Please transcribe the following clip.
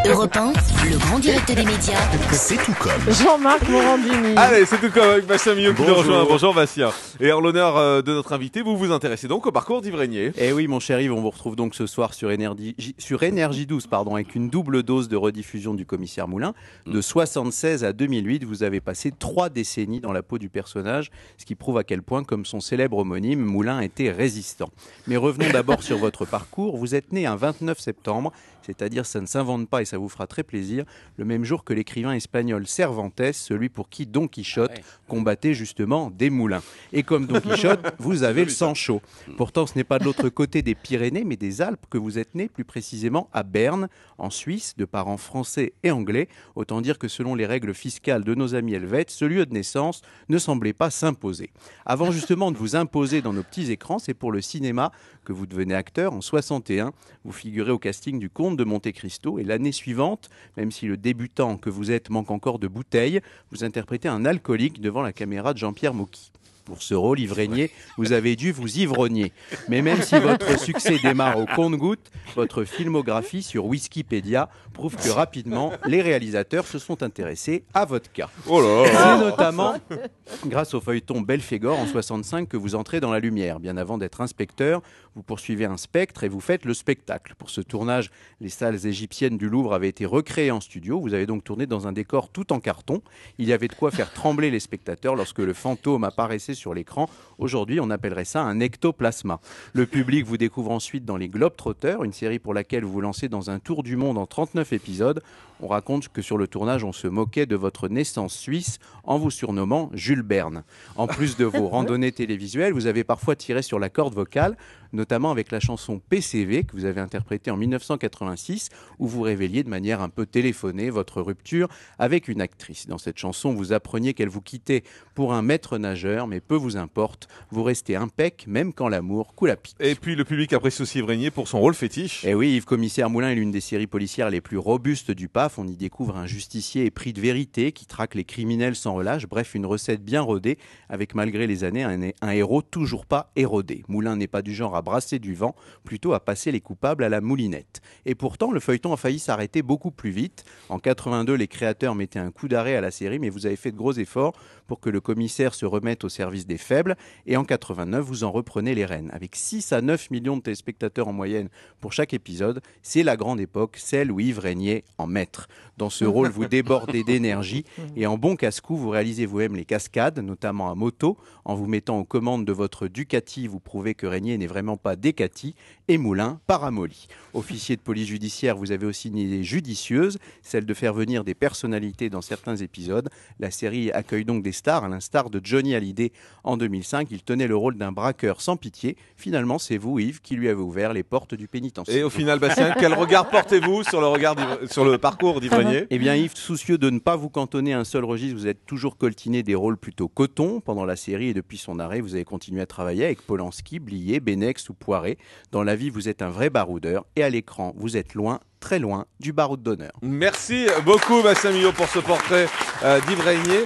Europe 1, le grand direct des médias. C'est tout comme. Jean-Marc Morandini. Allez, c'est tout comme avec Bastien Millot qui nous Bonjour. rejoint. Bonjour Bastien. Et en l'honneur de notre invité, vous vous intéressez donc au parcours d'Yves Régnier. Eh oui, mon cher Yves, on vous retrouve donc ce soir sur Énergie 12, avec une double dose de rediffusion du commissaire Moulin. De 76 à 2008, vous avez passé 3 décennies dans la peau du personnage, ce qui prouve à quel point, comme son célèbre homonyme, Moulin était résistant. Mais revenons d'abord sur votre parcours. Vous êtes né un 29 septembre, c'est-à-dire ça ne s'invente pas et ça vous fera très plaisir, le même jour que l'écrivain espagnol Cervantes, celui pour qui Don Quichotte combattait justement des moulins. Et comme Don Quichotte, vous avez le sang chaud. Pourtant, ce n'est pas de l'autre côté des Pyrénées, mais des Alpes que vous êtes né, plus précisément à Berne, en Suisse, de parents français et anglais. Autant dire que selon les règles fiscales de nos amis helvètes, ce lieu de naissance ne semblait pas s'imposer. Avant justement de vous imposer dans nos petits écrans, c'est pour le cinéma que vous devenez acteur. En 61, vous figurez au casting du Comte de Monte Cristo et l'année suivante, même si le débutant que vous êtes manque encore de bouteilles, vous interprétez un alcoolique devant la caméra de Jean-Pierre Mocky. Pour ce rôle, Yves Régnier, vous avez dû vous ivrogner. Mais même si votre succès démarre au compte-gouttes, votre filmographie sur Wikipédia prouve que rapidement, les réalisateurs se sont intéressés à votre cas. Oh là là. C'est notamment grâce au feuilleton Belphégor en 65 que vous entrez dans la lumière. Bien avant d'être inspecteur, vous poursuivez un spectre et vous faites le spectacle. Pour ce tournage, les salles égyptiennes du Louvre avaient été recréées en studio. Vous avez donc tourné dans un décor tout en carton. Il y avait de quoi faire trembler les spectateurs lorsque le fantôme apparaissait sur l'écran. Aujourd'hui, on appellerait ça un ectoplasma. Le public vous découvre ensuite dans Les Globetrotters, une série pour laquelle vous vous lancez dans un tour du monde en 39 épisodes. On raconte que sur le tournage, on se moquait de votre naissance suisse en vous surnommant Jules Verne. En plus de vos randonnées télévisuelles, vous avez parfois tiré sur la corde vocale, notamment avec la chanson PCV que vous avez interprétée en 1986, où vous révéliez de manière un peu téléphonée votre rupture avec une actrice. Dans cette chanson, vous appreniez qu'elle vous quittait pour un maître nageur, mais peu vous importe, vous restez impec même quand l'amour coule à pic. Et puis le public apprécie aussi Yves Régnier pour son rôle fétiche. Et oui, Yves Commissaire Moulin est l'une des séries policières les plus robustes du PAF. On y découvre un justicier épris de vérité qui traque les criminels sans relâche. Bref, une recette bien rodée, avec malgré les années un héros toujours pas érodé. Moulin n'est pas du genre à brasser du vent, plutôt à passer les coupables à la moulinette. Et pourtant, le feuilleton a failli s'arrêter beaucoup plus vite. En 82, les créateurs mettaient un coup d'arrêt à la série, mais vous avez fait de gros efforts pour que le commissaire se remette au service des faibles. Et en 89, vous en reprenez les rênes. Avec 6 à 9 millions de téléspectateurs en moyenne pour chaque épisode, c'est la grande époque, celle où Yves Régnier en maître. Dans ce rôle, vous débordez d'énergie et en bon casse-cou, vous réalisez vous-même les cascades, notamment à moto. En vous mettant aux commandes de votre Ducati, vous prouvez que Régnier n'est vraiment pas Décati et Moulin paramoli. Officier de police judiciaire, vous avez aussi une idée judicieuse, celle de faire venir des personnalités dans certains épisodes. La série accueille donc des stars, à l'instar de Johnny Hallyday en 2005. Il tenait le rôle d'un braqueur sans pitié. Finalement, c'est vous, Yves, qui lui avez ouvert les portes du pénitencier. Et au final, Bastien, quel regard portez-vous sur le parcours d'Yves Régnier? Eh bien Yves, soucieux de ne pas vous cantonner à un seul registre, vous êtes toujours coltiné des rôles plutôt coton pendant la série et depuis son arrêt, vous avez continué à travailler avec Polanski, Blier, Benex ou Poiret. Dans la vie, vous êtes un vrai baroudeur et à l'écran, vous êtes loin, très loin du baroud d'honneur. Merci beaucoup Bastien Millot pour ce portrait d'Yves Régnier.